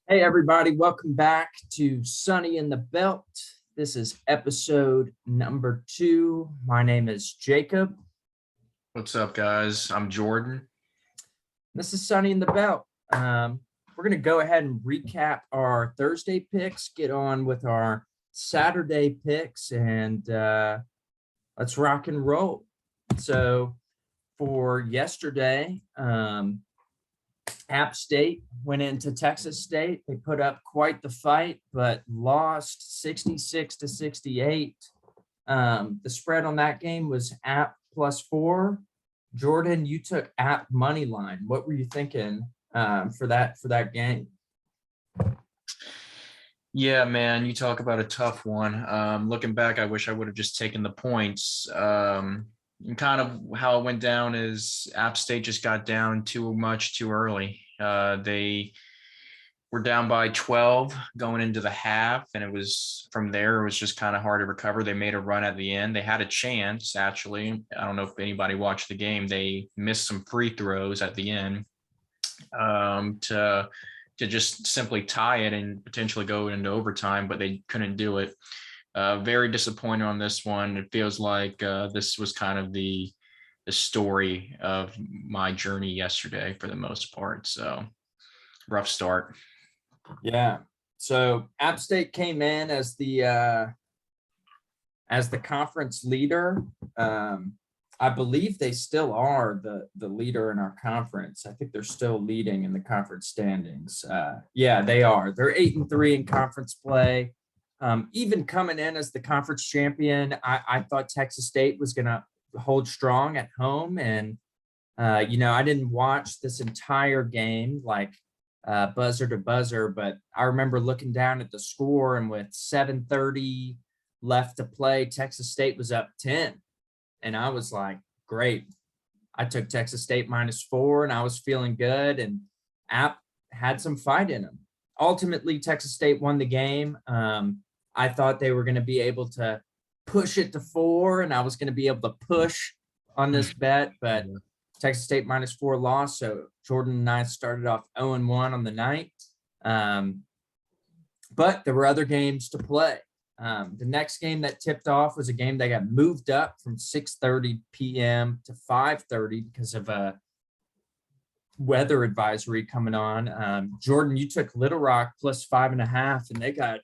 Hey, everybody, welcome back to Sunny in the Belt. This is episode number 2. My name is Jacob. What's up, guys? I'm Jordan. This is Sunny in the Belt. We're going to go ahead and recap our Thursday picks, get on with our Saturday picks, and let's rock and roll. So, for yesterday, App State went into Texas State. They put up quite the fight, but lost 66-68. The spread on that game was App +4. Jordan, you took App money line. What were you thinking for that game? Yeah, man, you talk about a tough one. Looking back, I wish I would have just taken the points. And kind of how it went down is App State just got down too much too early. They were down by 12 going into the half, and it was from there, it was just kind of hard to recover. They made a run at the end. They had a chance, actually. I don't know if anybody watched the game. They missed some free throws at the end to just simply tie it and potentially go into overtime, but they couldn't do it. Very disappointed on this one. It feels like this was kind of the story of my journey yesterday for the most part. So rough start. Yeah. So App State came in as the conference leader. I believe they still are the leader in our conference. I think they're still leading in the conference standings. Yeah, they are. They're 8-3 in conference play. Even coming in as the conference champion, I thought Texas State was going to hold strong at home. And, I didn't watch this entire game like buzzer to buzzer, but I remember looking down at the score, and with 7:30 left to play, Texas State was up 10. And I was like, great. I took Texas State -4, and I was feeling good. And App had some fight in them. Ultimately, Texas State won the game. I thought they were going to be able to push it to 4, and I was going to be able to push on this bet, but Texas State -4 loss. So Jordan and I started off 0-1 on the night. But there were other games to play. The next game that tipped off was a game that got moved up from 6:30 p.m. to 5:30 because of a weather advisory coming on. Jordan, you took Little Rock +5.5, and they got,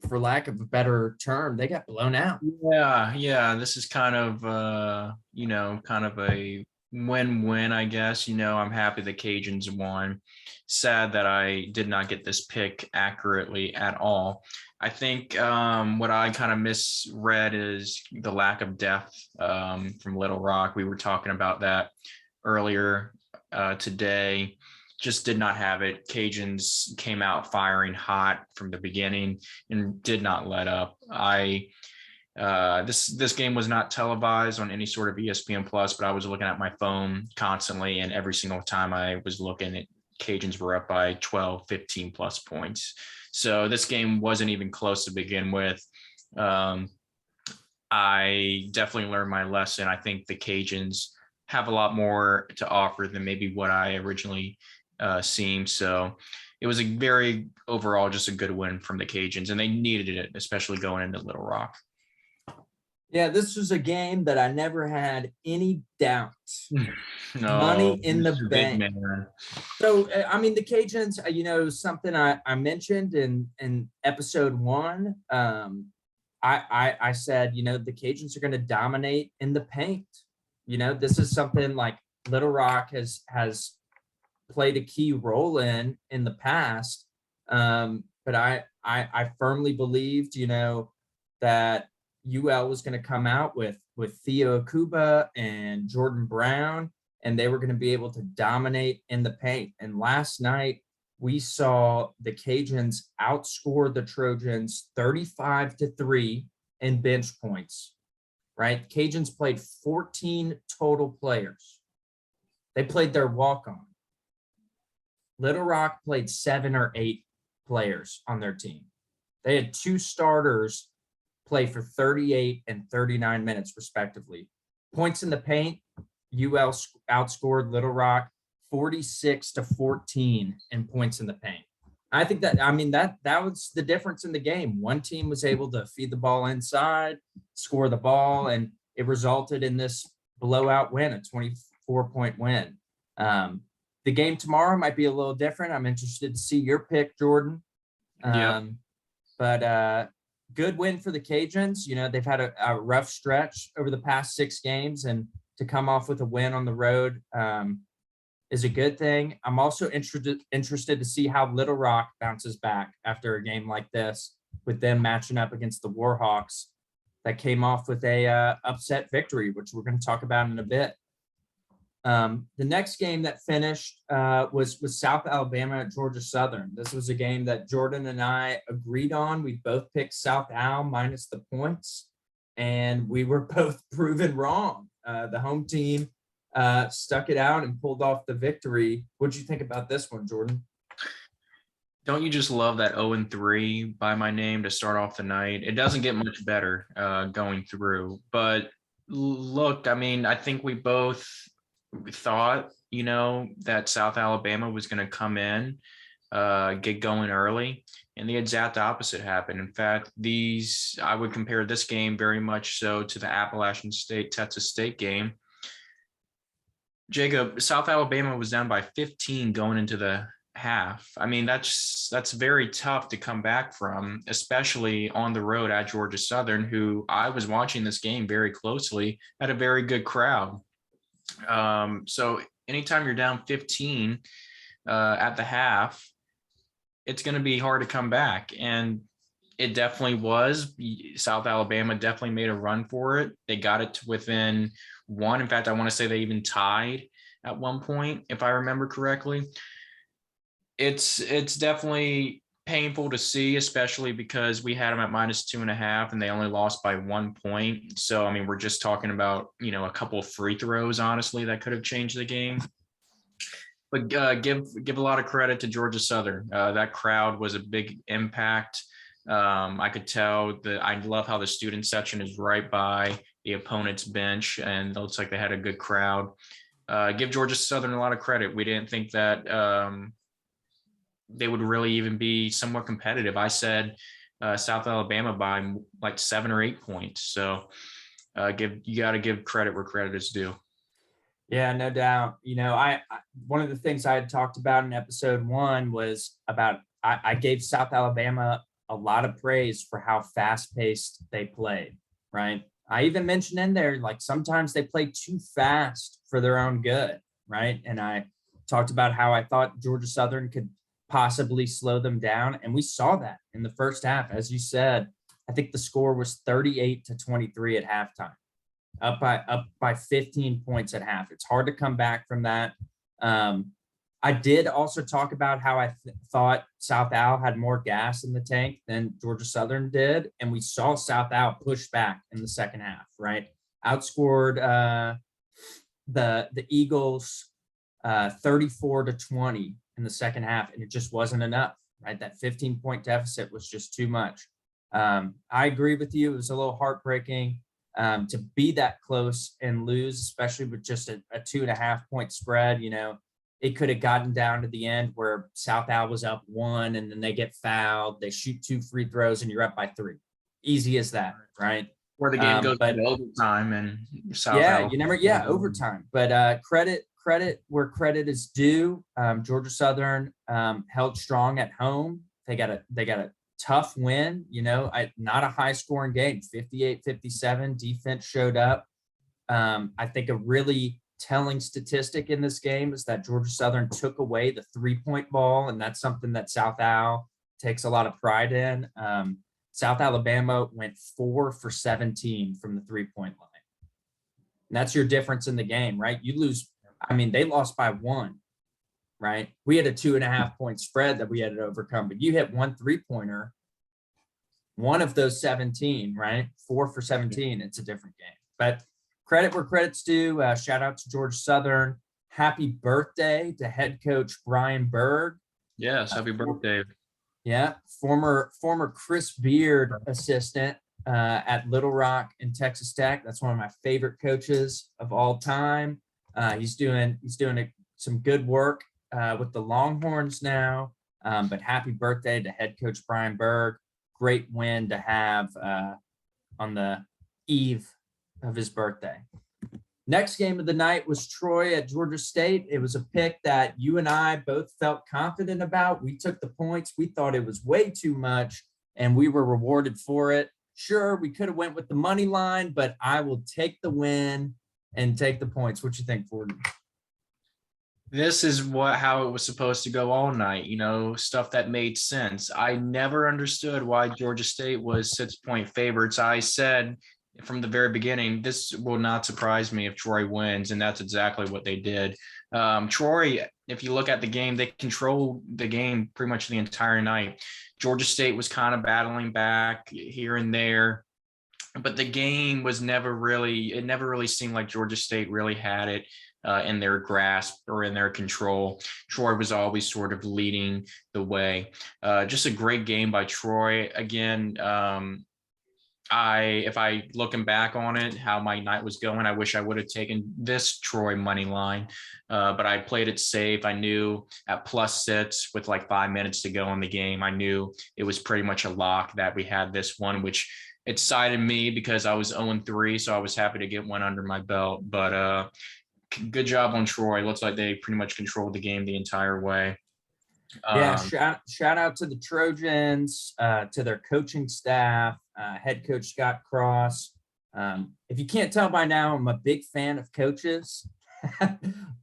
for lack of a better term, they got blown out. Yeah. This is kind of kind of a win-win, I guess. I'm happy the Cajuns won. Sad that I did not get this pick accurately at all. I think what I kind of misread is the lack of depth from Little Rock. We were talking about that earlier today. Just did not have it. Cajuns came out firing hot from the beginning and did not let up. This game was not televised on any sort of ESPN Plus, but I was looking at my phone constantly, and every single time I was looking at Cajuns were up by 12, 15 plus points. So this game wasn't even close to begin with. I definitely learned my lesson. I think the Cajuns have a lot more to offer than maybe what I originally seemed. So it was a very overall just a good win from the Cajuns, and they needed it, especially going into Little Rock. Yeah, this was a game that I never had any doubt. No, Money in the Mr. Big bank. Man. So, I mean, the Cajuns, something I mentioned in episode 1. I said, the Cajuns are going to dominate in the paint. This is something like Little Rock has played a key role in the past. But I firmly believed, that UL was going to come out with Theo Akuba and Jordan Brown, and they were going to be able to dominate in the paint. And last night we saw the Cajuns outscore the Trojans 35-3 in bench points, right? Cajuns played 14 total players. They played their walk-on. Little Rock played 7 or 8 players on their team. They had 2 starters play for 38 and 39 minutes, respectively. Points in the paint, UL outscored Little Rock 46-14 in points in the paint. I think that, I mean, that was the difference in the game. One team was able to feed the ball inside, score the ball, and it resulted in this blowout win, a 24-point win. The game tomorrow might be a little different. I'm interested to see your pick, Jordan. Yep. But good win for the Cajuns. You know, they've had a rough stretch over the past 6 games, and to come off with a win on the road is a good thing. I'm also interested to see how Little Rock bounces back after a game like this, with them matching up against the Warhawks that came off with a upset victory, which we're going to talk about in a bit. The next game that finished was South Alabama at Georgia Southern. This was a game that Jordan and I agreed on. We both picked South Al minus the points, and we were both proven wrong. The home team stuck it out and pulled off the victory. What'd you think about this one, Jordan? Don't you just love that 0-3 by my name to start off the night? It doesn't get much better going through. But look, I mean, I think we both thought, that South Alabama was going to come in, get going early, and the exact opposite happened. In fact, I would compare this game very much so to the Appalachian State Texas State game. Jacob, South Alabama was down by 15 going into the half. I mean, that's very tough to come back from, especially on the road at Georgia Southern, who I was watching this game very closely, had a very good crowd. So anytime you're down 15 at the half, it's going to be hard to come back. And it definitely was. South Alabama definitely made a run for it. They got it to within 1. In fact, I want to say they even tied at one point, if I remember correctly. It's definitely painful to see, especially because we had them at -2.5 and they only lost by 1 point. So, I mean, we're just talking about, a couple of free throws, honestly, that could have changed the game. But give a lot of credit to Georgia Southern. That crowd was a big impact. I could tell that I love how the student section is right by the opponent's bench, and it looks like they had a good crowd. Give Georgia Southern a lot of credit. We didn't think that they would really even be somewhat competitive. I said South Alabama by like 7 or 8 points. So you got to give credit where credit is due. Yeah, no doubt. I one of the things I had talked about in episode 1 was about I gave South Alabama a lot of praise for how fast-paced they played, right? I even mentioned in there, like, sometimes they play too fast for their own good, right? And I talked about how I thought Georgia Southern could possibly slow them down. And we saw that in the first half. As you said, I think the score was 38-23 at halftime, up by 15 points at half. It's hard to come back from that. I did also talk about how I thought South Al had more gas in the tank than Georgia Southern did. And we saw South Al push back in the second half, right? Outscored the Eagles 34-20 in the second half, and it just wasn't enough, right? That 15-point deficit was just too much. I agree with you. It was a little heartbreaking to be that close and lose, especially with just a 2.5-point spread. It could have gotten down to the end where South Al was up 1 and then they get fouled. They shoot 2 free throws and you're up by 3. Easy as that, right? Where the game goes to overtime and South Al. Overtime. But credit where credit is due. Georgia Southern held strong at home. They got a tough win, not a high scoring game, 58-57. Defense showed up. I think a really telling statistic in this game is that Georgia Southern took away the 3-point ball, and that's something that South Al takes a lot of pride in. South Alabama went 4 for 17 from the 3-point line. And that's your difference in the game, right? You lose. I mean, they lost by 1, right? We had a 2.5-point spread that we had to overcome, but you hit 1 3-pointer, one of those 17, right? 4 for 17. It's a different game. But credit where credit's due. Shout out to Georgia Southern. Happy birthday to head coach Brian Berg. Yes, happy birthday. Yeah, former Chris Beard assistant at Little Rock and Texas Tech. That's one of my favorite coaches of all time. He's doing some good work with the Longhorns now. But happy birthday to head coach Brian Berg. Great win to have on the eve of his birthday. Next game of the night was Troy at Georgia State. It was a pick that you and I both felt confident about. We took the points. We thought it was way too much, and we were rewarded for it. Sure, we could have went with the money line, but I will take the win and take the points. What you think, Ford? This is how it was supposed to go all night, stuff that made sense. I never understood why Georgia State was 6-point favorites. I said from the very beginning, this will not surprise me if Troy wins, and that's exactly what they did. Troy, if you look at the game, they controlled the game pretty much the entire night. Georgia State was kind of battling back here and there, but the game was never really seemed like Georgia State really had it in their grasp or in their control. Troy was always sort of leading the way. Just a great game by Troy. Again, if I looking back on it, how my night was going, I wish I would have taken this Troy money line, but I played it safe. I knew at +6 with like 5 minutes to go in the game, I knew it was pretty much a lock that we had this one, which excited me because I was 0-3, so I was happy to get one under my belt. But good job on Troy. Looks like they pretty much controlled the game the entire way. Yeah, shout out to the Trojans, to their coaching staff, head coach Scott Cross. If you can't tell by now, I'm a big fan of coaches.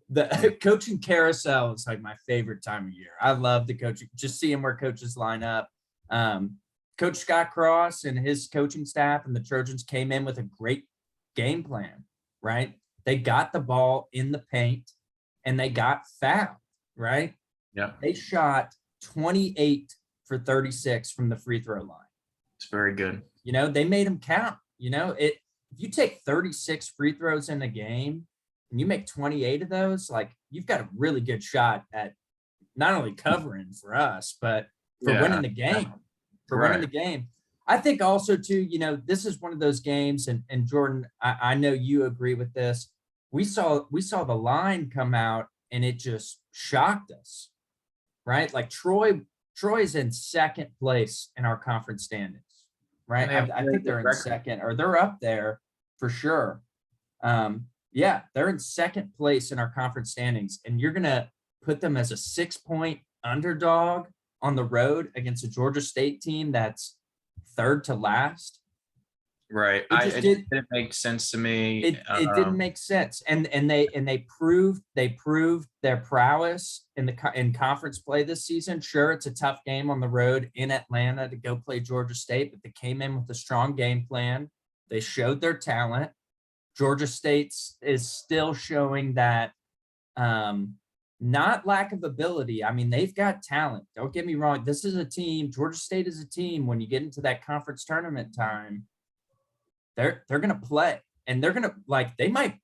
The coaching carousel is like my favorite time of year. I love the coaching, just seeing where coaches line up. Coach Scott Cross and his coaching staff and the Trojans came in with a great game plan, right? They got the ball in the paint and they got fouled, right? Yeah. They shot 28 for 36 from the free throw line. It's very good. They made them count. If you take 36 free throws in a game and you make 28 of those, like you've got a really good shot at not only covering for us, but for winning the game. Winning the game. I think also too, this is one of those games, and Jordan, I know you agree with this. We saw the line come out and it just shocked us. Right? Like Troy is in second place in our conference standings, right? I think they're in second, or they're up there for sure. Yeah, they're in second place in our conference standings, and you're going to put them as a 6-point underdog on the road against a Georgia State team that's third to last. Right. It didn't make sense to me. It didn't make sense. And they proved their prowess in conference play this season. Sure, it's a tough game on the road in Atlanta to go play Georgia State, but they came in with a strong game plan. They showed their talent. Georgia State is still showing that not lack of ability. I mean, they've got talent. Don't get me wrong. This is a team. Georgia State is a team. When you get into that conference tournament time, they're going to play, and they're going to they might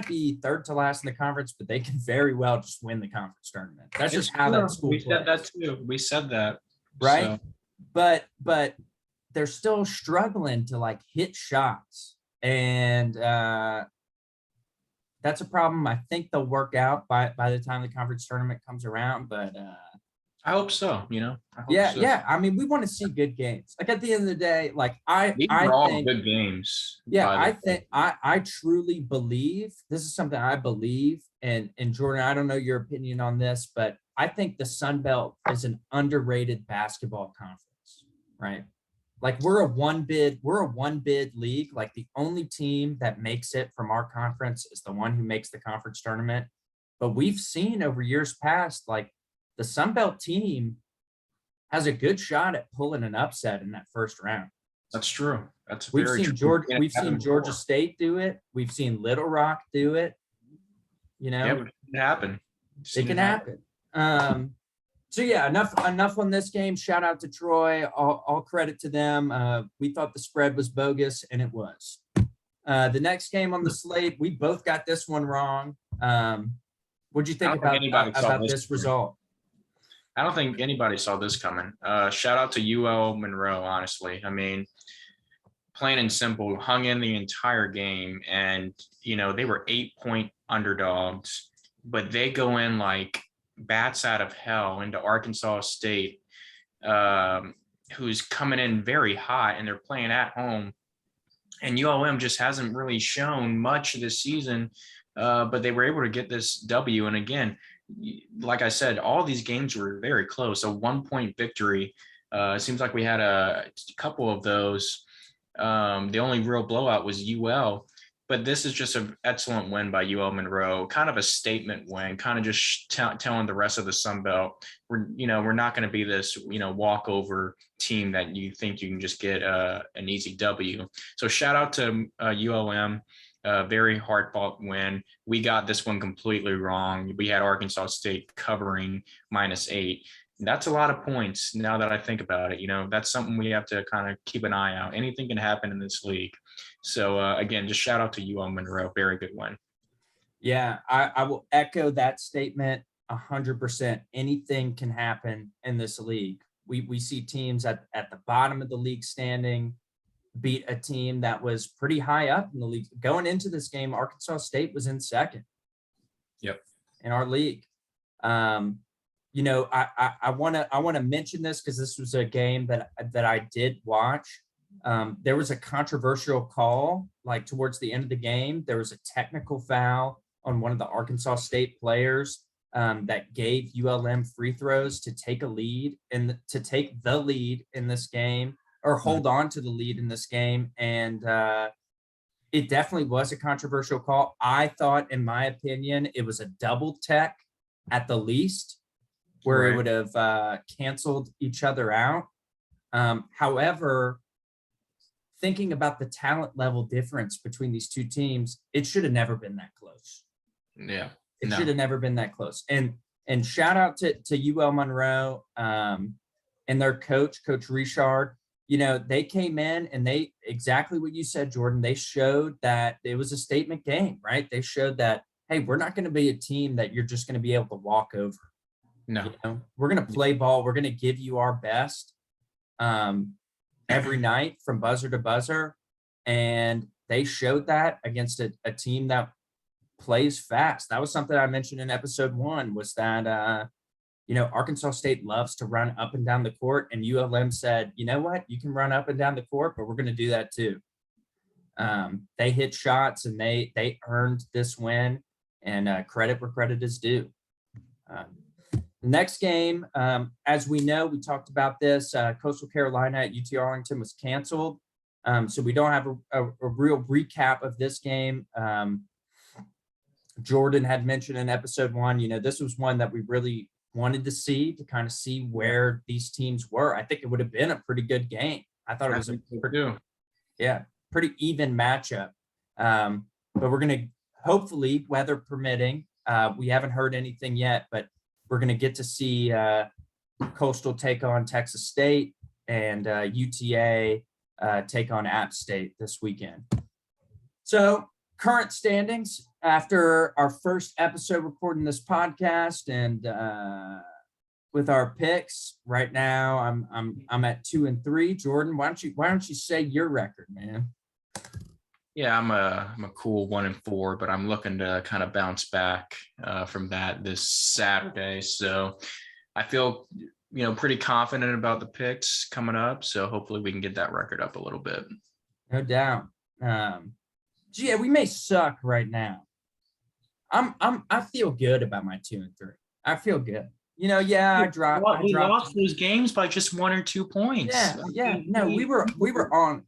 be third to last in the conference, but they can very well just win the conference tournament. That's just how that school plays. Said that too. We said that. Right. So. But they're still struggling to hit shots. And that's a problem. I think they'll work out by the time the conference tournament comes around, but I hope so. Yeah. I mean, we want to see good games. At the end of the day, I think good games. Yeah, I truly believe this is something I believe. And Jordan, I don't know your opinion on this, but I think the Sun Belt is an underrated basketball conference, right? We're a one bid league. The only team that makes it from our conference is the one who makes the conference tournament. But we've seen over years past, the Sun Belt team has a good shot at pulling an upset in that first round. That's true. We've seen Georgia State do it. We've seen Little Rock do it. Yeah, it can happen. It can happen. So yeah, enough on this game. Shout out to Troy. All credit to them. We thought the spread was bogus, and it was. The next game on the slate, we both got this one wrong. What'd you think about this result? I don't think anybody saw this coming. Shout out to UL Monroe, honestly. I mean, plain and simple, hung in the entire game, and they were 8-point underdogs, but they go in bats out of hell into Arkansas State, who's coming in very hot, and they're playing at home. And ULM just hasn't really shown much this season, but they were able to get this W. And again, like I said, all these games were very close. A 1-point victory. It seems like we had a couple of those. The only real blowout was UL, but this is just an excellent win by UL Monroe, kind of a statement win, kind of just telling the rest of the Sun Belt, we're not going to be this, walkover team that you think you can just get an easy W. So shout out to ULM. Very hard fought win. We got this one completely wrong. We had Arkansas State covering -8. That's a lot of points now that I think about it. That's something we have to kind of keep an eye out. Anything can happen in this league. So again, just shout out to UL Monroe. Very good win. Yeah, I will echo that statement 100%. Anything can happen in this league. We see teams at the bottom of the league standing beat a team that was pretty high up in the league. Going into this game, Arkansas State was in second. Yep. In our league. I want to mention this because this was a game that I did watch. There was a controversial call, like towards the end of the game. There was a technical foul on one of the Arkansas State players that gave ULM free throws to take a lead and to take the lead in this game, or hold on to the lead in this game. And it definitely was a controversial call. I thought, in my opinion, it was a double tech at the least, where it would have canceled each other out. However, thinking about the talent level difference between these two teams, it should have never been that close. Yeah. It should have never been that close. And shout out to UL Monroe and their coach, Coach Richard. They came in and they, exactly what you said, Jordan, they showed that it was a statement game, right? They showed that, hey, we're not going to be a team that you're just going to be able to walk over. No. We're going to play ball. We're going to give you our best every night from buzzer to buzzer. And they showed that against a team that plays fast. That was something I mentioned in episode 1, was that, Arkansas State loves to run up and down the court, and ULM said, you know what, you can run up and down the court, but we're going to do that too. They hit shots and they earned this win, and credit where credit is due. The next game, as we know, we talked about this, Coastal Carolina at UT Arlington was canceled. So we don't have a real recap of this game. Jordan had mentioned in episode 1, this was one that we really wanted to kind of see where these teams were. I think it would have been a pretty good game. I thought it was pretty even matchup. But we're going to, hopefully, weather permitting, we haven't heard anything yet, but we're going to get to see Coastal take on Texas State and UTA take on App State this weekend. So current standings after our first episode recording this podcast, and with our picks right now, I'm at 2-3. Jordan, why don't you say your record, man? Yeah, I'm a cool 1-4, but I'm looking to kind of bounce back from that this Saturday. So I feel, pretty confident about the picks coming up. So hopefully we can get that record up a little bit. No doubt. Yeah, we may suck right now. I feel good about my 2-3. I feel good. I dropped. We lost those games by just 1 or 2 points. Yeah. No, we were on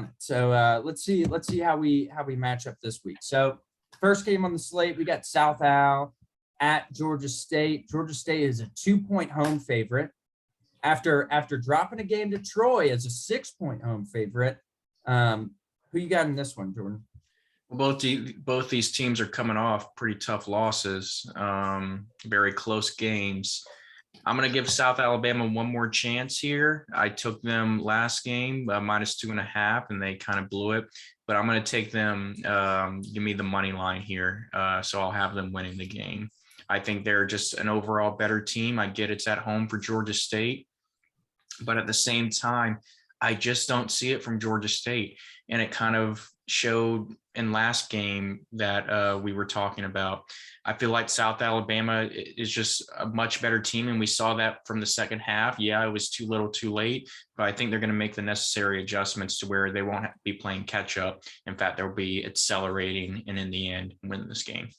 it. So let's see how we match up this week. So first game on the slate, we got South Al at Georgia State. Georgia State is a 2-point home favorite after dropping a game to Troy as a 6-point home favorite. Who you got in this one, Jordan? Well, both these teams are coming off pretty tough losses, very close games. I'm going to give South Alabama one more chance here. I took them last game, -2.5, and they kind of blew it. But I'm going to take them, give me the money line here. So I'll have them winning the game. I think they're just an overall better team. I get it's at home for Georgia State. But at the same time, I just don't see it from Georgia State. And it kind of showed in last game that we were talking about. I feel like South Alabama is just a much better team. And we saw that from the second half. Yeah, it was too little too late, but I think they're going to make the necessary adjustments to where they won't be playing catch up. In fact, they'll be accelerating and in the end win this game.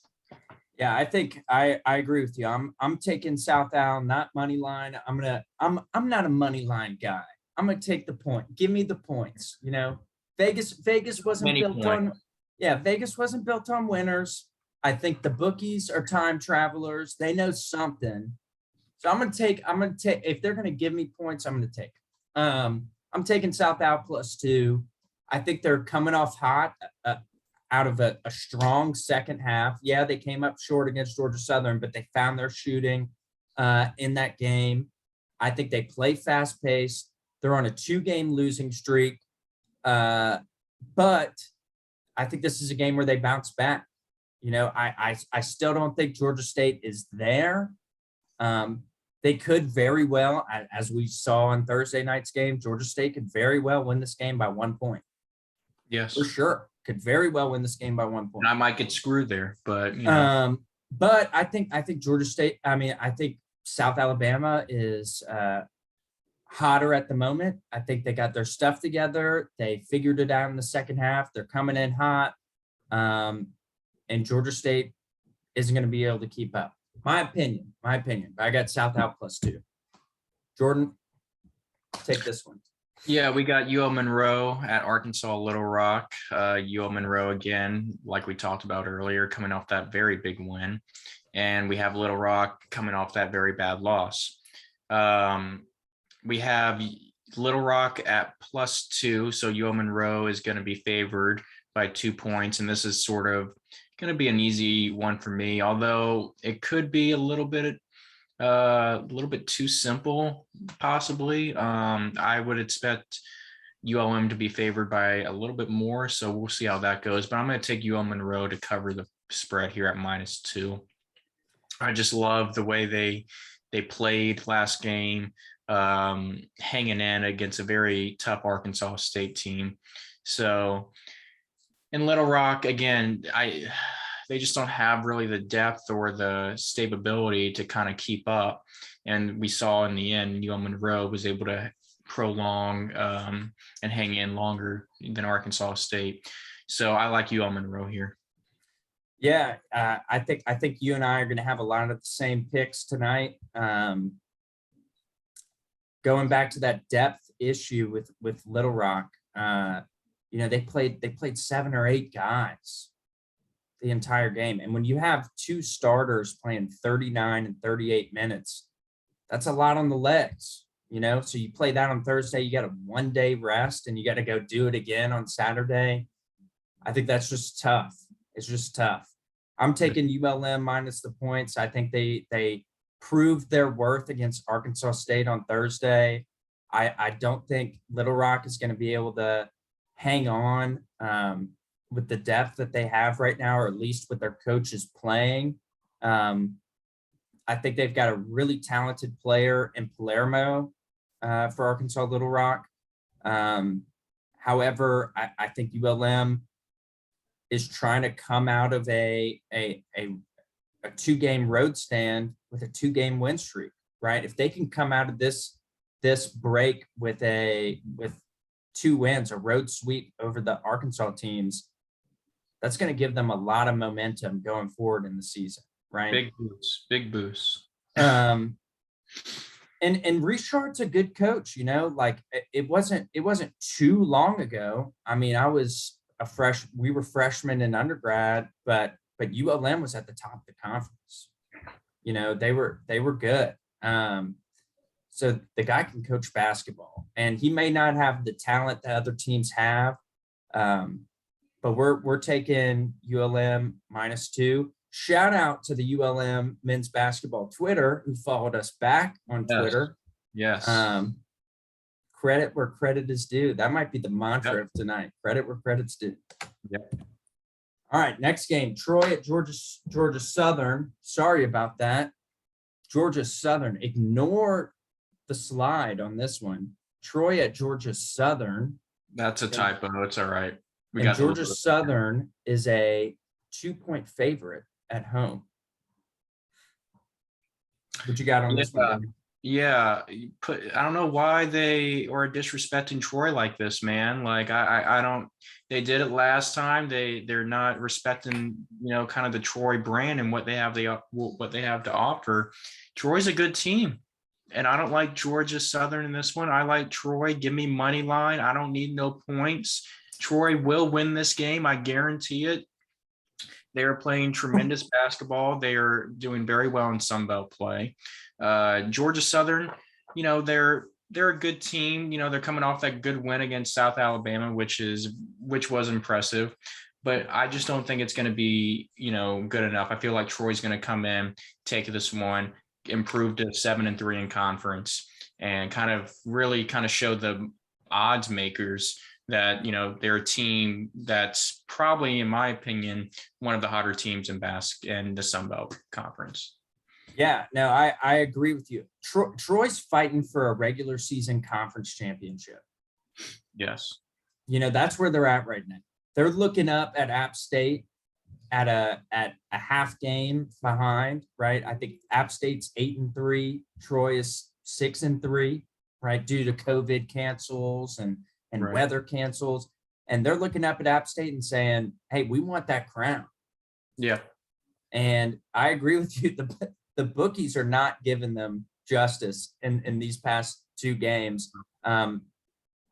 Yeah, I think I agree with you. I'm taking South Al, not money line. I'm not a money line guy. I'm gonna take the point. Give me the points. You know, Vegas wasn't Many built on. points. Yeah, Vegas wasn't built on winners. I think the bookies are time travelers. They know something. So I'm gonna take. If they're gonna give me points, I'm gonna take. I'm taking South Al +2. I think they're coming off hot. Out of a strong second half. Yeah, they came up short against Georgia Southern, but they found their shooting in that game. I think they play fast paced. They're on a 2-game losing streak. But I think this is a game where they bounce back. You know, I still don't think Georgia State is there. They could very well, as we saw on Thursday night's game, Georgia State could very well win this game by 1 point. Yes. For sure. Could very well win this game by 1 point. And I might get screwed there, but you know. But I think Georgia State, I think South Alabama is hotter at the moment. I think they got their stuff together. They figured it out in the second half. They're coming in hot. And Georgia State isn't going to be able to keep up. My opinion. But I got South Al +2. Jordan, take this one. Yeah, we got UL Monroe at Arkansas Little Rock. UL Monroe again, like we talked about earlier, coming off that very big win, and we have Little Rock coming off that very bad loss. We have Little Rock at +2, so UL Monroe is going to be favored by 2 points, and this is sort of going to be an easy one for me, although it could be a little bit too simple, possibly. I would expect ULM to be favored by a little bit more, so we'll see how that goes. But I'm going to take UL Monroe to cover the spread here at -2. I just love the way they played last game, hanging in against a very tough Arkansas State team. So in Little Rock, again, they just don't have really the depth or the stability to kind of keep up. And we saw in the end, UL Monroe was able to prolong and hang in longer than Arkansas State. So I like UL Monroe here. Yeah, I think you and I are going to have a lot of the same picks tonight. Going back to that depth issue with Little Rock, you know, they played 7 or 8 guys the entire game. And when you have 2 starters playing 39 and 38 minutes, that's a lot on the legs, you know? So you play that on Thursday, you got a 1-day rest and you got to go do it again on Saturday. I think that's just tough. It's just tough. I'm taking ULM minus the points. I think they proved their worth against Arkansas State on Thursday. I don't think Little Rock is going to be able to hang on with the depth that they have right now, or at least with their coaches playing. I think they've got a really talented player in Palermo for Arkansas Little Rock. However, I think ULM is trying to come out of a 2-game road stand with a 2-game win streak, right? If they can come out of this break with 2 wins, a road sweep over the Arkansas teams, that's going to give them a lot of momentum going forward in the season, right? Big boost. And Richard's a good coach, you know, like it wasn't too long ago. I mean, we were freshmen in undergrad, but ULM was at the top of the conference. You know, they were good. So the guy can coach basketball, and he may not have the talent that other teams have. But we're taking ULM -2. Shout out to the ULM men's basketball Twitter who followed us back on Twitter. Yes. Credit where credit is due. That might be the mantra of tonight. Credit where credit's due. Yep. All right, next game. Troy at Georgia Southern. Sorry about that. Georgia Southern. Ignore the slide on this one. Troy at Georgia Southern. That's a typo. It's all right. We And got the Georgia logo. Southern is a 2-point favorite at home. What you got on this one, Yeah. Jordan? Yeah, I don't know why they are disrespecting Troy like this, man. Like I don't. They did it last time. They're not respecting, kind of the Troy brand and what they have to offer. Troy's a good team, and I don't like Georgia Southern in this one. I like Troy. Give me money line. I don't need no points. Troy will win this game. I guarantee it. They are playing tremendous basketball. They are doing very well in Sun Belt play. Georgia Southern, they're a good team. They're coming off that good win against South Alabama, which was impressive. But I just don't think it's going to be, good enough. I feel like Troy's going to come in, take this one, improve to 7-3 in conference, and kind of really kind of show the odds makers that they're a team that's probably, in my opinion, one of the hotter teams in the Sun Belt Conference. Yeah, no, I agree with you. Troy's fighting for a regular season conference championship. Yes. That's where they're at right now. They're looking up at App State at a half game behind, right? I think App State's 8-3, Troy is 6-3, right? Due to COVID cancels and Right. weather cancels. And they're looking up at App State and saying, hey, we want that crown. Yeah. And I agree with you. The bookies are not giving them justice in these past two games.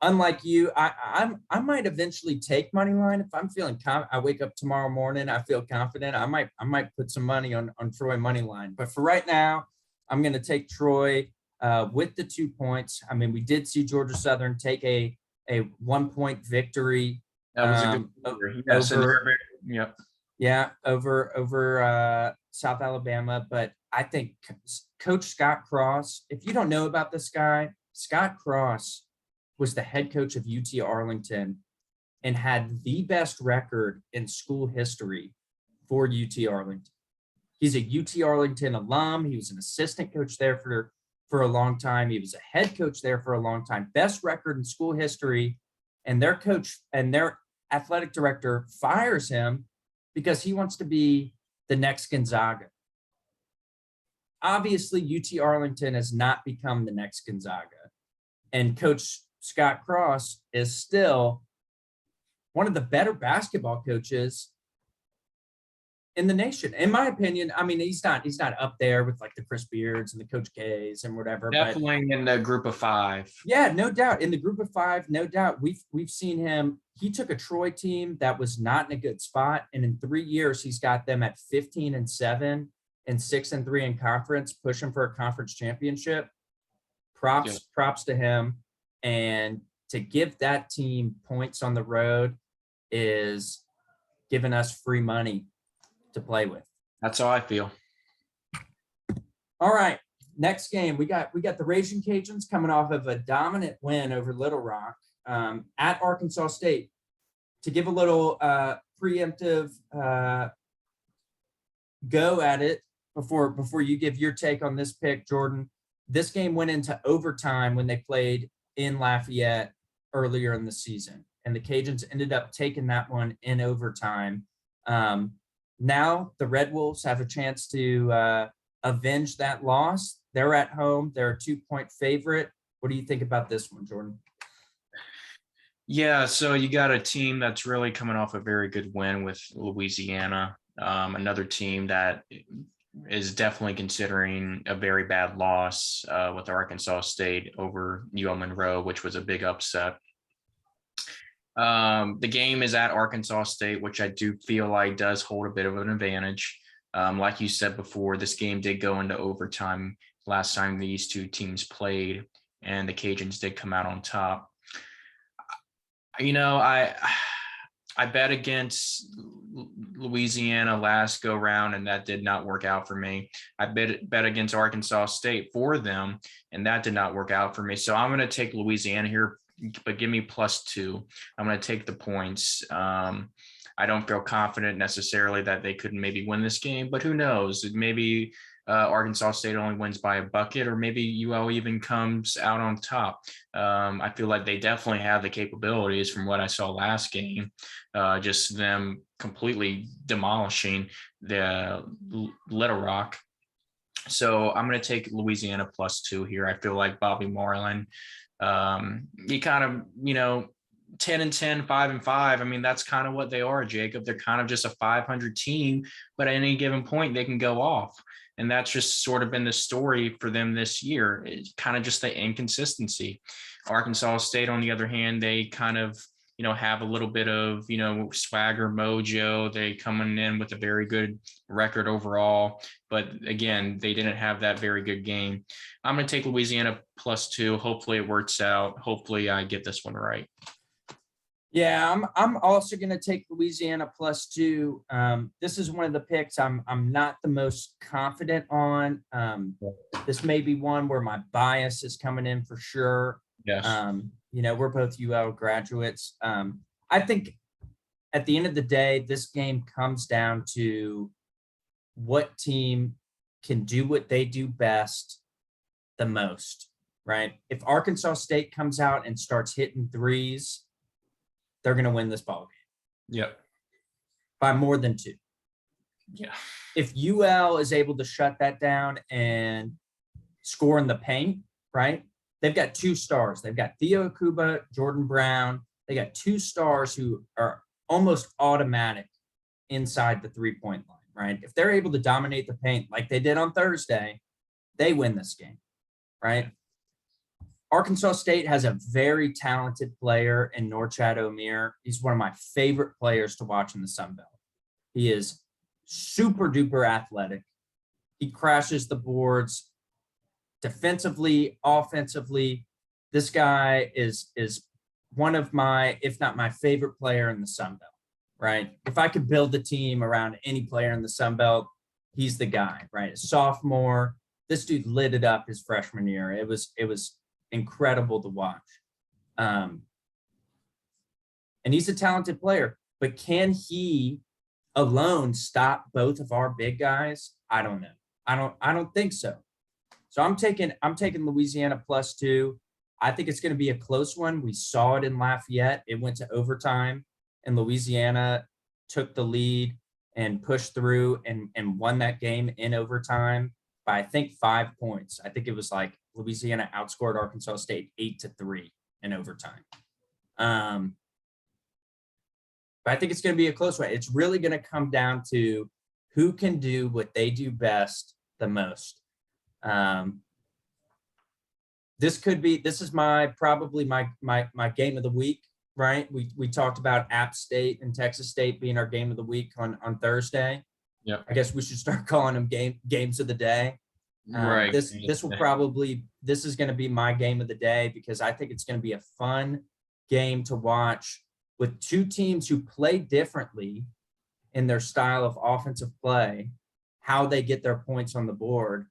Unlike you, I might eventually take money line if I'm feeling I wake up tomorrow morning, I feel confident. I might put some money on Troy money line. But for right now, I'm going to take Troy with the 2 points. I mean, we did see Georgia Southern take a 1-point victory. That was a good victory. Yes, over South Alabama. But I think Coach Scott Cross, if you don't know about this guy, Scott Cross was the head coach of UT Arlington and had the best record in school history for UT Arlington. He's a UT Arlington alum. He was an assistant coach there for a long time. He was a head coach there for a long time. Best record in school history. And their coach and their athletic director fires him because he wants to be the next Gonzaga. Obviously, UT Arlington has not become the next Gonzaga. And Coach Scott Cross is still one of the better basketball coaches in the nation, in my opinion. I mean, he's not up there with like the Chris Beards and the Coach K's and whatever. Definitely in the group of five. Yeah, no doubt. In the group of five, no doubt. We've seen him. He took a Troy team that was not in a good spot, and in 3 years, he's got them at 15-7 and 6-3 in conference, pushing for a conference championship. Props to him. And to give that team points on the road is giving us free money to play with. That's how I feel. All right. Next game, we got the Raging Cajuns coming off of a dominant win over Little Rock at Arkansas State. To give a little preemptive go at it before you give your take on this pick, Jordan. This game went into overtime when they played in Lafayette earlier in the season, and the Cajuns ended up taking that one in overtime. Now the Red Wolves have a chance to avenge that loss. They're at home. They're a 2-point favorite. What do you think about this one, Jordan? Yeah, so you got a team that's really coming off a very good win with Louisiana. Another team that is definitely considering a very bad loss with Arkansas State over UL Monroe, which was a big upset. The game is at Arkansas State, which I do feel like does hold a bit of an advantage. Like you said before, this game did go into overtime last time these two teams played, and the Cajuns did come out on top. I bet against Louisiana last go round, and that did not work out for me. I bet against Arkansas State for them, and that did not work out for me. So I'm going to take Louisiana here, but give me +2. I'm going to take the points. I don't feel confident necessarily that they could maybe win this game, but who knows? Maybe Arkansas State only wins by a bucket, or maybe UL even comes out on top. I feel like they definitely have the capabilities from what I saw last game, just them completely demolishing the Little Rock. So I'm going to take Louisiana +2 here. I feel like Bobby Marlin, he kind of, 10-10, 5-5. I mean, that's kind of what they are, Jacob. They're kind of just a 500 team, but at any given point, they can go off. And that's just sort of been the story for them this year. It's kind of just the inconsistency. Arkansas State, on the other hand, they kind of, have a little bit of, swagger, mojo. They coming in with a very good record overall. But again, they didn't have that very good game. I'm going to take Louisiana +2. Hopefully it works out. Hopefully I get this one right. Yeah, I'm also going to take Louisiana +2. This is one of the picks I'm not the most confident on. This may be one where my bias is coming in for sure. Yes. We're both UL graduates. I think at the end of the day, this game comes down to what team can do what they do best the most, right? If Arkansas State comes out and starts hitting threes, they're going to win this ball game. Yep. By more than 2. Yeah. If UL is able to shut that down and score in the paint, right? They've got 2 stars. They've got Theo Akuba, Jordan Brown. They got 2 stars who are almost automatic inside the 3-point line, right? If they're able to dominate the paint like they did on Thursday, they win this game, right? Arkansas State has a very talented player in Norchad Omier. He's one of my favorite players to watch in the Sun Belt. He is super duper athletic. He crashes the boards defensively, offensively. This guy is one of my, if not my favorite player in the Sun Belt, right? If I could build a team around any player in the Sun Belt, he's the guy, right? A sophomore, this dude lit it up his freshman year. It was incredible to watch. And he's a talented player, but can he alone stop both of our big guys? I don't know. I don't think so. So I'm taking Louisiana +2. I think it's going to be a close one. We saw it in Lafayette. It went to overtime and Louisiana took the lead and pushed through and won that game in overtime by, I think, 5 points. I think it was like Louisiana outscored Arkansas State 8-3 in overtime. But I think it's going to be a close one. It's really going to come down to who can do what they do best the most. This is probably my game of the week, right? We talked about App State and Texas State being our game of the week on Thursday. Yeah. I guess we should start calling them games of the day. Right. This is going to be my game of the day because I think it's going to be a fun game to watch with 2 teams who play differently in their style of offensive play, how they get their points on the board.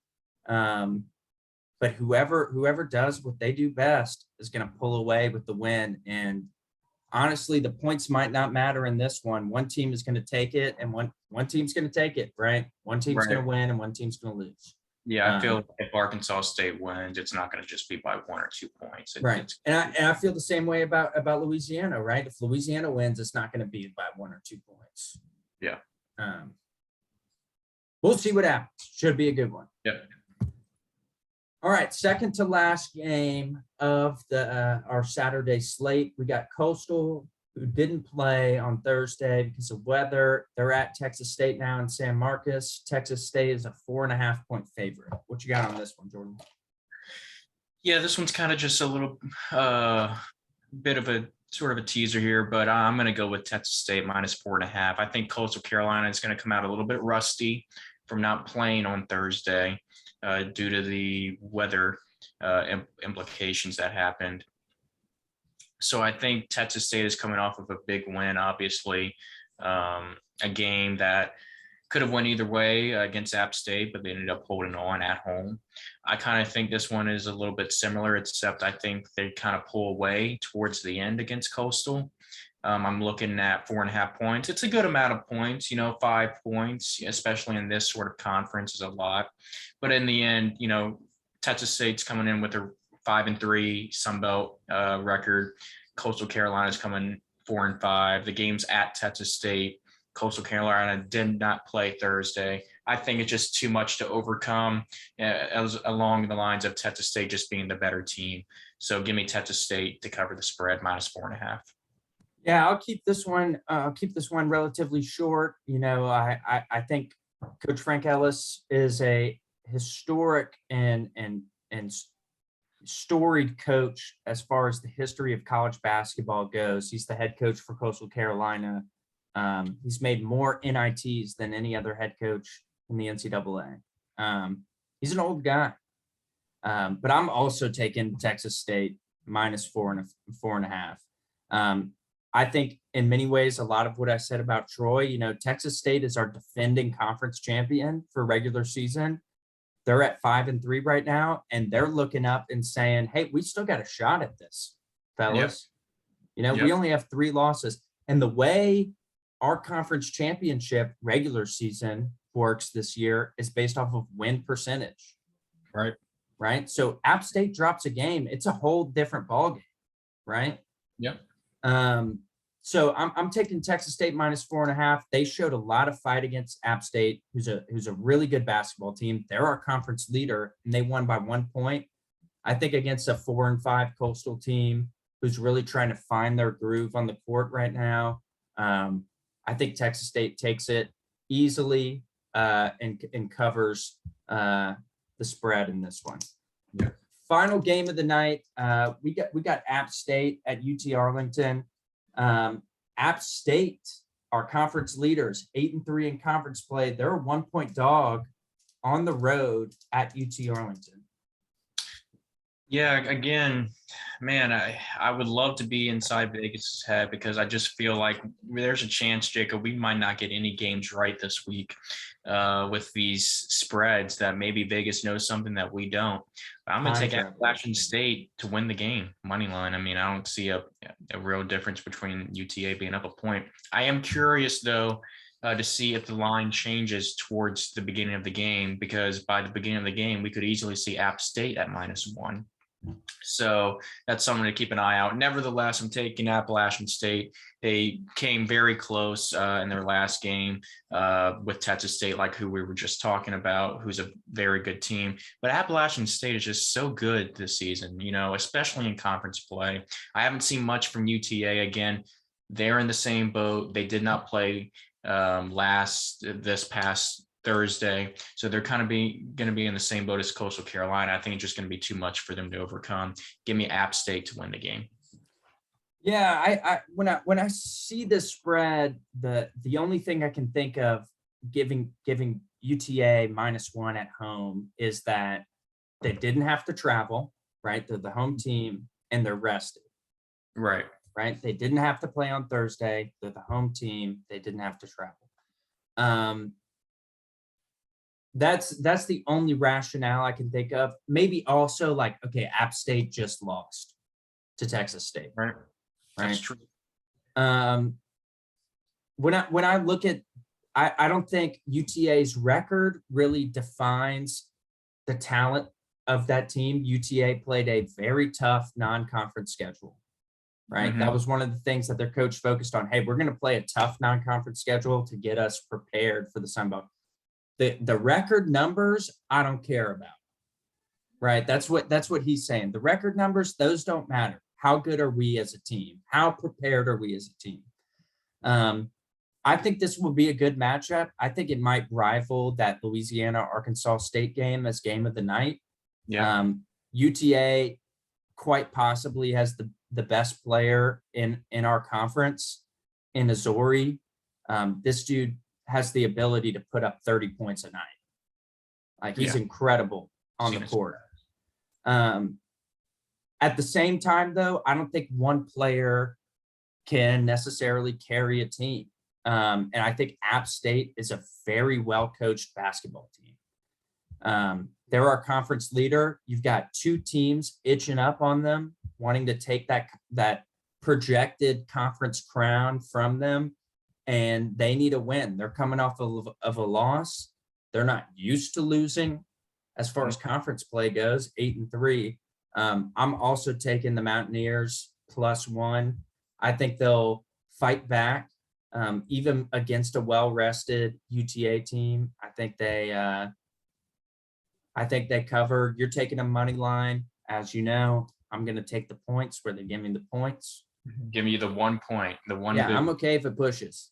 But whoever does what they do best is going to pull away with the win. And honestly, the points might not matter in this one. One team is going to take it and one team's going to take it, right? One team's going to win and one team's going to lose. Yeah, I feel like if Arkansas State wins, it's not going to just be by 1 or 2 points. Right. And I feel the same way about Louisiana, right? If Louisiana wins, it's not going to be by 1 or 2 points. Yeah. We'll see what happens. Should be a good one. Yeah. All right, second to last game of our Saturday slate. We got Coastal, who didn't play on Thursday because of weather. They're at Texas State now in San Marcos. Texas State is a 4.5-point favorite. What you got on this one, Jordan? Yeah, this one's kind of just a little bit of a sort of a teaser here, but I'm going to go with Texas State -4.5. I think Coastal Carolina is going to come out a little bit rusty from not playing on Thursday. Due to the weather implications that happened. So I think Texas State is coming off of a big win, obviously, a game that could have went either way against App State, but they ended up holding on at home. I kind of think this one is a little bit similar, except I think they kind of pull away towards the end against Coastal. I'm looking at 4.5 points. It's a good amount of points, 5 points, especially in this sort of conference, is a lot. But in the end, Texas State's coming in with a 5-3 Sun Belt record. Coastal Carolina's coming 4-5. The game's at Texas State. Coastal Carolina did not play Thursday. I think it's just too much to overcome, along the lines of Texas State just being the better team. So give me Texas State to cover the spread -4.5. Yeah, I'll keep this one. I'll keep this one relatively short. I think Coach Frank Ellis is a historic and storied coach as far as the history of college basketball goes. He's the head coach for Coastal Carolina. He's made more NITs than any other head coach in the NCAA. He's an old guy, but I'm also taking Texas State -4.5. I think in many ways, a lot of what I said about Troy, Texas State is our defending conference champion for regular season. They're at 5-3 right now, and they're looking up and saying, hey, we still got a shot at this, fellas. Yep. We only have 3 losses. And the way our conference championship regular season works this year is based off of win percentage. Right. So App State drops a game, it's a whole different ballgame. Right. Yep. So I'm taking Texas State -4.5. They showed a lot of fight against App State, who's a really good basketball team. They're our conference leader, and they won by 1 point. I think against a 4-5 Coastal team who's really trying to find their groove on the court right now. I think Texas State takes it easily and covers the spread in this one. Yeah. Final game of the night, we got App State at UT Arlington. App State, our conference leaders, 8-3 in conference play. They're a 1-point dog on the road at UT Arlington. Yeah, again, man, I would love to be inside Vegas's head, because I just feel like there's a chance, Jacob, we might not get any games right this week with these spreads, that maybe Vegas knows something that we don't. But I'm going to take Appalachian State to win the game, money line. I mean, I don't see a real difference between UTA being up a point. I am curious, though, to see if the line changes towards the beginning of the game, because by the beginning of the game, we could easily see App State at -1. So that's something to keep an eye out. Nevertheless, I'm taking Appalachian State. They came very close in their last game with Texas State, like who we were just talking about, who's a very good team. But Appalachian State is just so good this season, especially in conference play. I haven't seen much from UTA. Again, they're in the same boat. They did not play this past Thursday, so they're kind of going to be in the same boat as Coastal Carolina. I think it's just going to be too much for them to overcome. Give me App State to win the game. Yeah, when I see this spread, the only thing I can think of giving UTA -1 at home is that they didn't have to travel, right? They're the home team and they're rested. Right. They didn't have to play on Thursday. They're the home team. They didn't have to travel. That's the only rationale I can think of. Maybe also App State just lost to Texas State. Right. That's true. When I look at, I don't think UTA's record really defines the talent of that team. UTA played a very tough non-conference schedule, right? Mm-hmm. That was one of the things that their coach focused on. Hey, we're going to play a tough non-conference schedule to get us prepared for the Sun Belt. The record numbers, I don't care about, right? That's what he's saying. The record numbers, those don't matter. How good are we as a team? How prepared are we as a team? I think this will be a good matchup. I think it might rival that Louisiana-Arkansas State game as game of the night. Yeah. UTA quite possibly has the best player in our conference in Azori. This dude has the ability to put up 30 points a night. He's incredible on the court. At the same time, though, I don't think one player can necessarily carry a team. And I think App State is a very well-coached basketball team. They're our conference leader. You've got 2 teams itching up on them, wanting to take that projected conference crown from them, and they need a win. They're coming off of a loss. They're not used to losing as far as conference play goes, 8-3. I'm also taking the Mountaineers +1. I think they'll fight back, even against a well-rested UTA team. I think they cover. You're taking a money line, as you know. I'm going to take the points where they give me the points. Give me the 1 point, the one. Yeah, I'm okay if it pushes.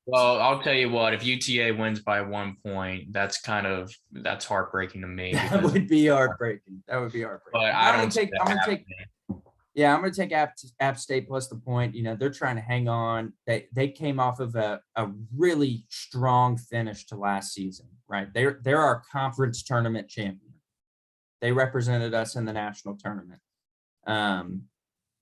Well, I'll tell you what, if UTA wins by 1 point, that's heartbreaking to me. That would be heartbreaking. That would be heartbreaking. But I don't see I'm that gonna take. happening. Yeah, I'm gonna take App State plus the point. You know, they're trying to hang on. They came off of a really strong finish to last season, right? They're our conference tournament champion. They represented us in the national tournament.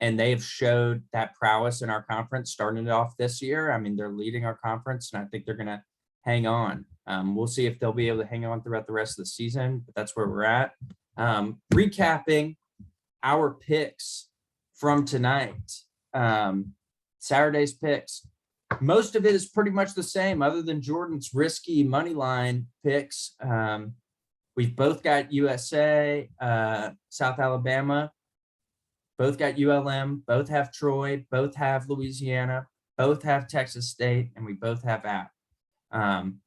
And they've showed that prowess in our conference starting it off this year. I mean, they're leading our conference, and I think they're going to hang on. We'll see if they'll be able to hang on throughout the rest of the season, but that's where we're at. Recapping our picks from tonight, Saturday's picks. Most of it is pretty much the same, other than Jordan's risky money line picks. We've both got USA, South Alabama. Both got ULM, both have Troy, both have Louisiana, both have Texas State, and we both have App. I'm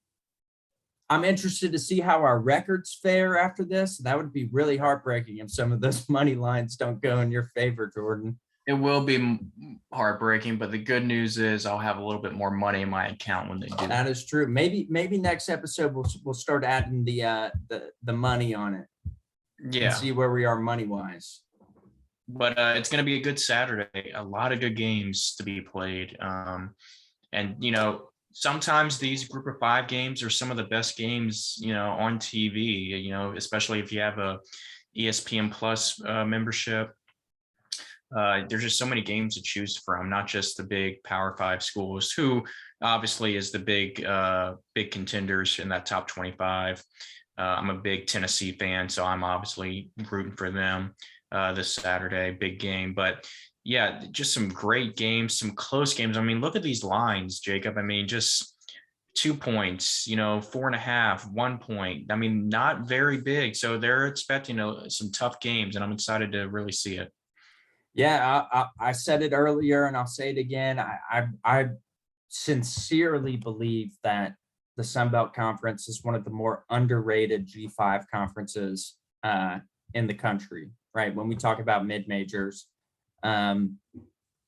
interested to see how our records fare after this. That would be really heartbreaking if some of those money lines don't go in your favor, Jordan. It will be heartbreaking, but the good news is I'll have a little bit more money in my account when they do. That is true. Maybe next episode we'll start adding the money on it. Yeah. And see where we are money wise. But it's going to be a good Saturday. A lot of good games to be played. And, you know, sometimes these group of 5 games are some of the best games, you know, on TV, you know, especially if you have a ESPN Plus membership. There's just so many games to choose from, not just the big Power 5 schools, who obviously is the big contenders in that top 25. I'm a big Tennessee fan, so I'm obviously rooting for them. This Saturday, big game. But yeah, just some great games, some close games. I mean, look at these lines, Jacob. I mean, just 2 points, you know, 4.5, 1 point. I mean, not very big. So they're expecting some tough games, and I'm excited to really see it. Yeah, I said it earlier, and I'll say it again. I sincerely believe that the Sun Belt Conference is one of the more underrated G5 conferences in the country. Right, when we talk about mid-majors,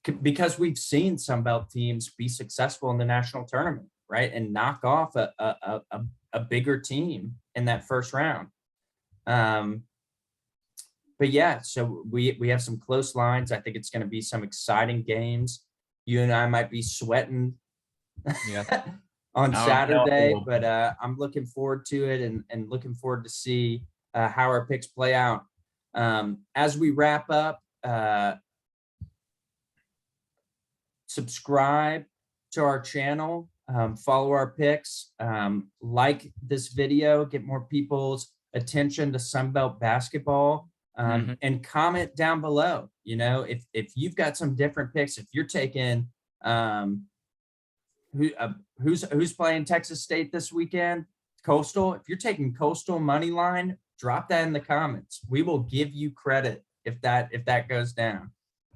because we've seen Sun Belt teams be successful in the national tournament, right, and knock off a bigger team in that first round. But yeah, so we have some close lines. I think it's going to be some exciting games. You and I might be sweating on Saturday, but I'm looking forward to it and looking forward to see how our picks play out. As we wrap up, subscribe to our channel, follow our picks, like this video, get more people's attention to Sun Belt basketball, and comment down below. You know, if you've got some different picks, if you're taking who's playing Texas State this weekend, Coastal. If you're taking Coastal money line, drop that in the comments. We will give you credit if that goes down.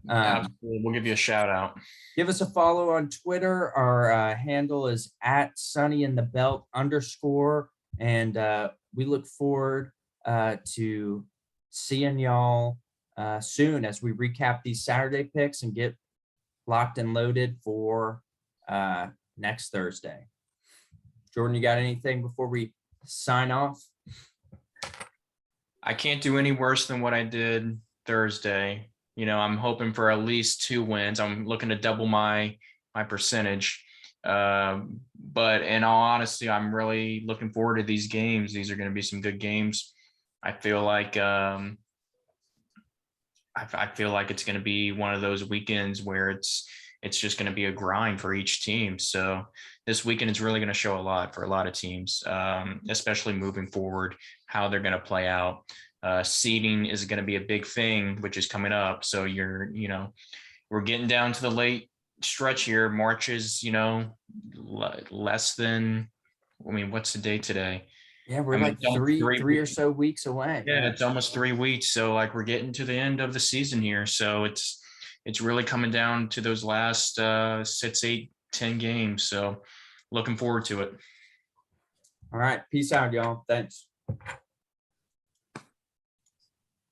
Absolutely. We'll give you a shout out. Give us a follow on Twitter. Our handle is @SunnyInTheBelt_. And we look forward to seeing y'all soon as we recap these Saturday picks and get locked and loaded for next Thursday. Jordan, you got anything before we sign off? I can't do any worse than what I did Thursday. You know, I'm hoping for at least 2 wins. I'm looking to double my percentage. But in all honesty, I'm really looking forward to these games. These are going to be some good games. I feel like I feel like it's going to be one of those weekends where it's just going to be a grind for each team. So this weekend is really going to show a lot for a lot of teams, especially moving forward, how they're going to play out. seeding is going to be a big thing, which is coming up. So we're getting down to the late stretch here. March is, less than, I mean, what's the date today? Yeah, we're I mean, like it's almost three or so weeks away. yeah, it's almost 3 weeks. So like we're getting to the end of the season here. So it's really coming down to those last 6, 8, 10 games. So looking forward to it. All right. Peace out, y'all. Thanks.